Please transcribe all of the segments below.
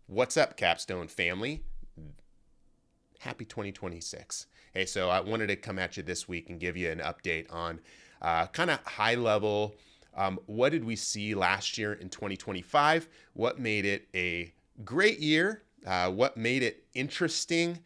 What's up, Capstone family? Happy 2026. Hey, so I wanted to come at you this week and give you an update on kind of high level. What did we see last year in 2025? What made it a great year? What made it interesting?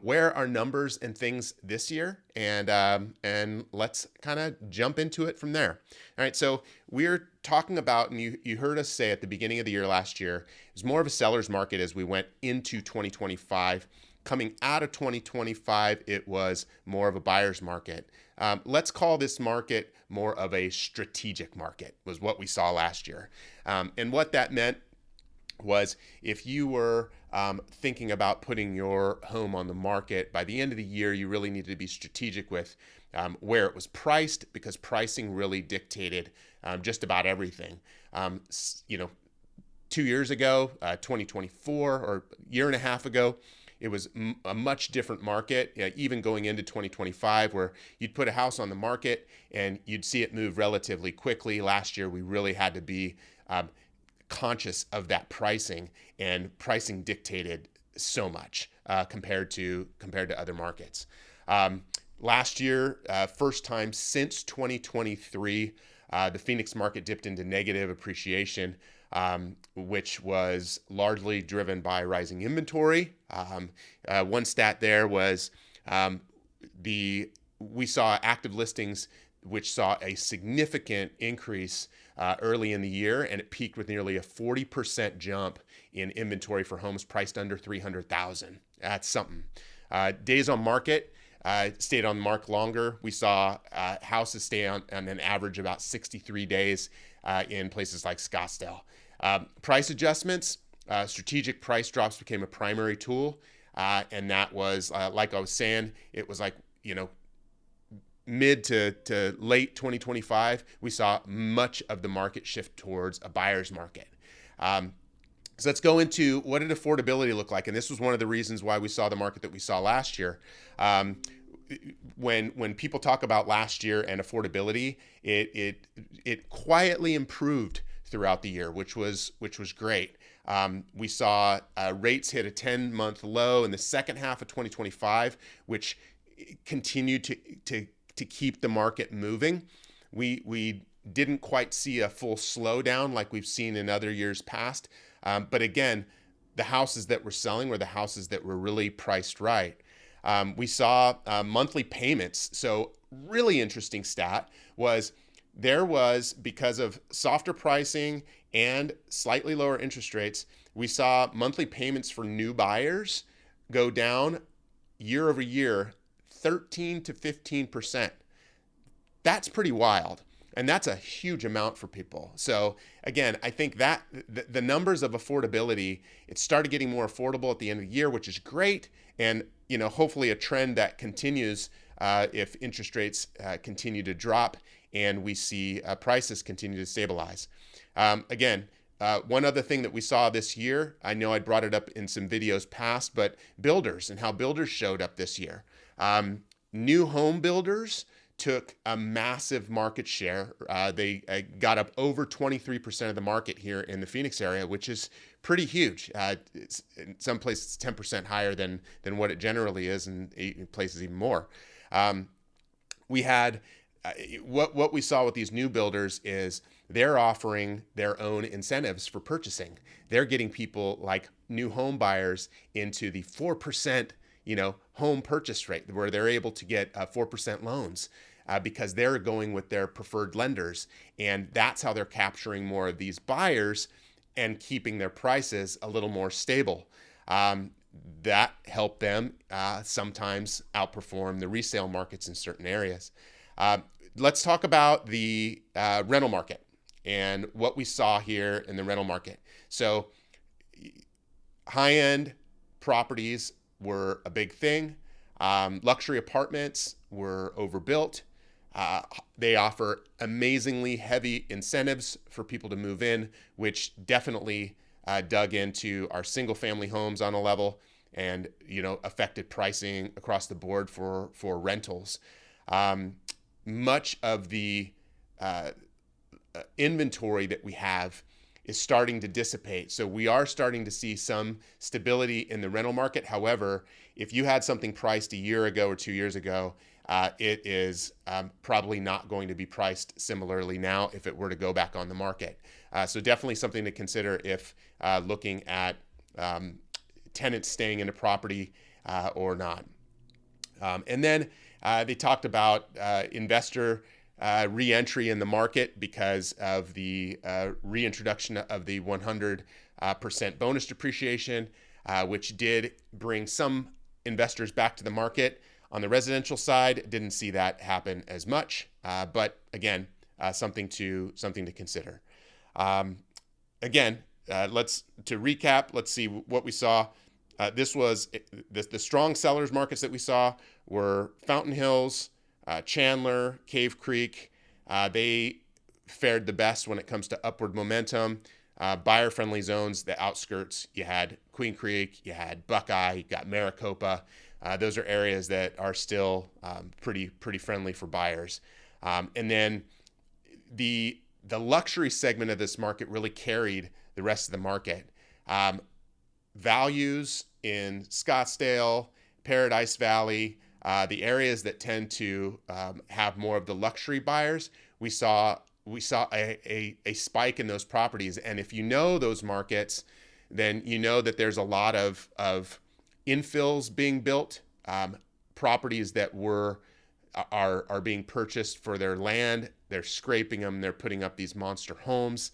Where are numbers and things this year? And let's kind of jump into it from there. All right, so we're talking about, and you heard us say at the beginning of the year last year, it was more of a seller's market as we went into 2025. Coming out of 2025, it was more of a buyer's market. Let's call this market more of a strategic market, was what we saw last year. And what that meant was if you were thinking about putting your home on the market, by the end of the year, you really needed to be strategic with where it was priced, because pricing really dictated just about everything. You know, 2 years ago, 2024, or a year and a half ago, it was a much different market, even going into 2025, where you'd put a house on the market and you'd see it move relatively quickly. Last year, we really had to be conscious of that pricing, and pricing dictated so much compared to other markets. Last year, first time since 2023, the Phoenix market dipped into negative appreciation, which was largely driven by rising inventory. One stat there was we saw active listings, which saw a significant increase early in the year, and it peaked with nearly a 40% jump in inventory for homes priced under 300,000. That's something. Days on market stayed on the market longer. We saw houses stay on an average about 63 days in places like Scottsdale. Price adjustments, strategic price drops became a primary tool, and that was, like I was saying, it was like, mid to late 2025, we saw much of the market shift towards a buyer's market. So let's go into what did affordability look like, and this was one of the reasons why we saw the market that we saw last year. When people talk about last year and affordability, it quietly improved throughout the year, which was great. We saw rates hit a 10-month low in the second half of 2025, which continued to keep the market moving. We didn't quite see a full slowdown like we've seen in other years past. But again, the houses that were selling were the houses that were really priced right. We saw monthly payments. So really interesting stat was because of softer pricing and slightly lower interest rates, we saw monthly payments for new buyers go down year over year 13 to 15%. That's pretty wild. And that's a huge amount for people. So again, I think that the numbers of affordability, it started getting more affordable at the end of the year, which is great. And hopefully a trend that continues if interest rates continue to drop and we see prices continue to stabilize. Again, one other thing that we saw this year, I know I brought it up in some videos past, but builders and how builders showed up this year. New home builders took a massive market share. They got up over 23% of the market here in the Phoenix area, which is pretty huge. In some places, it's 10% higher than what it generally is, and in places even more. We had what we saw with these new builders is they're offering their own incentives for purchasing. They're getting people like new home buyers into the 4%, home purchase rate, where they're able to get 4% loans because they're going with their preferred lenders. And that's how they're capturing more of these buyers and keeping their prices a little more stable. That helped them sometimes outperform the resale markets in certain areas. Let's talk about the rental market and what we saw here in the rental market. So high-end properties were a big thing. Luxury apartments were overbuilt. They offer amazingly heavy incentives for people to move in, which definitely dug into our single-family homes on a level and affected pricing across the board for rentals. Much of the inventory that we have is starting to dissipate. So we are starting to see some stability in the rental market. However, if you had something priced a year ago or 2 years ago, it is probably not going to be priced similarly now if it were to go back on the market. So definitely something to consider if looking at tenants staying in a property or not. And then they talked about investor re-entry in the market because of the reintroduction of the 100% bonus depreciation, which did bring some investors back to the market. On the residential side, didn't see that happen as much, but again, something to consider. Again, to recap, let's see what we saw. This was the strong sellers markets that we saw were Fountain Hills, Chandler, Cave Creek. They fared the best when it comes to upward momentum. Buyer-friendly zones, the outskirts, you had Queen Creek, you had Buckeye, you got Maricopa. Those are areas that are still pretty friendly for buyers. And then the luxury segment of this market really carried the rest of the market. Values in Scottsdale, Paradise Valley, the areas that tend to have more of the luxury buyers, we saw a spike in those properties. And if you know those markets, then you know that there's a lot of infills being built, properties that are being purchased for their land. They're scraping them. They're putting up these monster homes.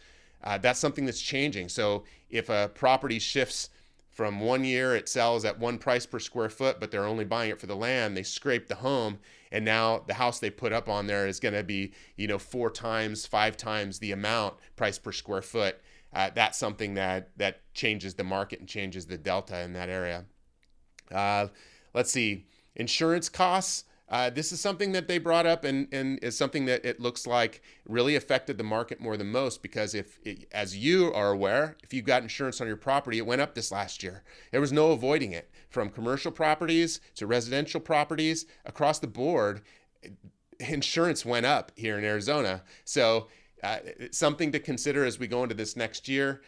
That's something that's changing. So if a property shifts from 1 year, it sells at one price per square foot, but they're only buying it for the land, they scrape the home, and now the house they put up on there is going to be 4 times, 5 times the amount price per square foot. That's something that changes the market and changes the delta in that area. Let's see, insurance costs. This is something that they brought up and is something that it looks like really affected the market more than most, because as you are aware, if you got insurance on your property, it went up this last year. There was no avoiding it. From commercial properties to residential properties, across the board, insurance went up here in Arizona. So something to consider as we go into this next year.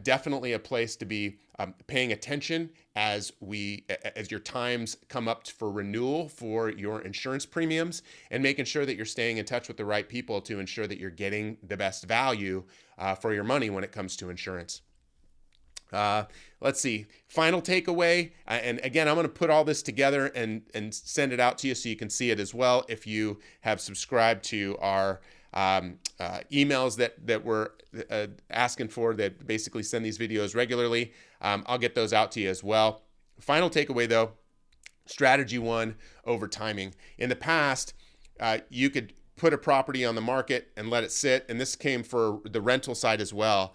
Definitely a place to be paying attention as your times come up for renewal for your insurance premiums, and making sure that you're staying in touch with the right people to ensure that you're getting the best value for your money when it comes to insurance. Let's see, final takeaway. And again, I'm going to put all this together and send it out to you so you can see it as well. If you have subscribed to our emails that we're asking for, that basically send these videos regularly, I'll get those out to you as well. Final takeaway though, strategy 1 over timing. In the past, you could put a property on the market and let it sit, and this came for the rental side as well.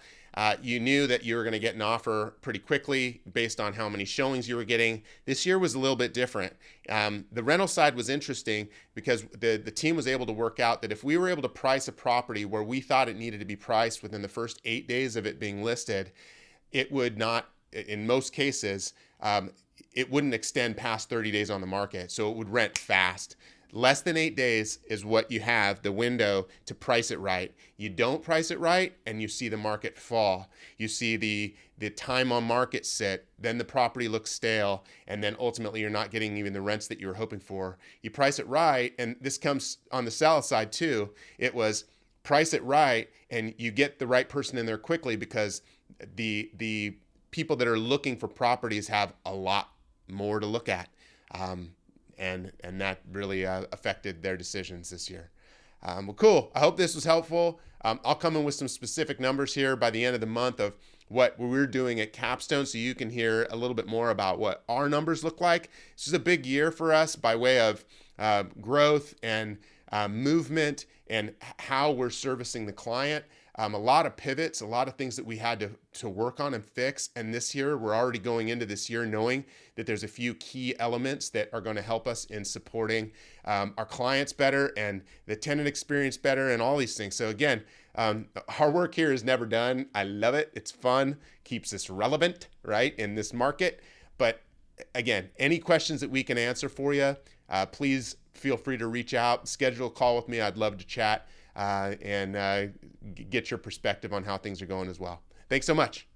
You knew that you were going to get an offer pretty quickly based on how many showings you were getting. This year was a little bit different. The rental side was interesting because the team was able to work out that if we were able to price a property where we thought it needed to be priced within the first 8 days of it being listed, it would not, in most cases, it wouldn't extend past 30 days on the market. So it would rent fast. Less than 8 days is what you have, the window to price it right. You don't price it right and you see the market fall. You see the time on market sit, then the property looks stale, and then ultimately you're not getting even the rents that you were hoping for. You price it right, and this comes on the sell side too. It was price it right and you get the right person in there quickly, because the people that are looking for properties have a lot more to look at. And that really affected their decisions this year. Well, cool. I hope this was helpful. I'll come in with some specific numbers here by the end of the month of what we're doing at Capstone, so you can hear a little bit more about what our numbers look like. This is a big year for us by way of growth and movement and how we're servicing the client. A lot of pivots, a lot of things that we had to work on and fix. And this year, we're already going into this year knowing that there's a few key elements that are going to help us in supporting our clients better and the tenant experience better and all these things. So again, our work here is never done. I love it. It's fun, keeps us relevant, right, in this market. But again, any questions that we can answer for you, please feel free to reach out, schedule a call with me. I'd love to chat and get your perspective on how things are going as well. Thanks so much.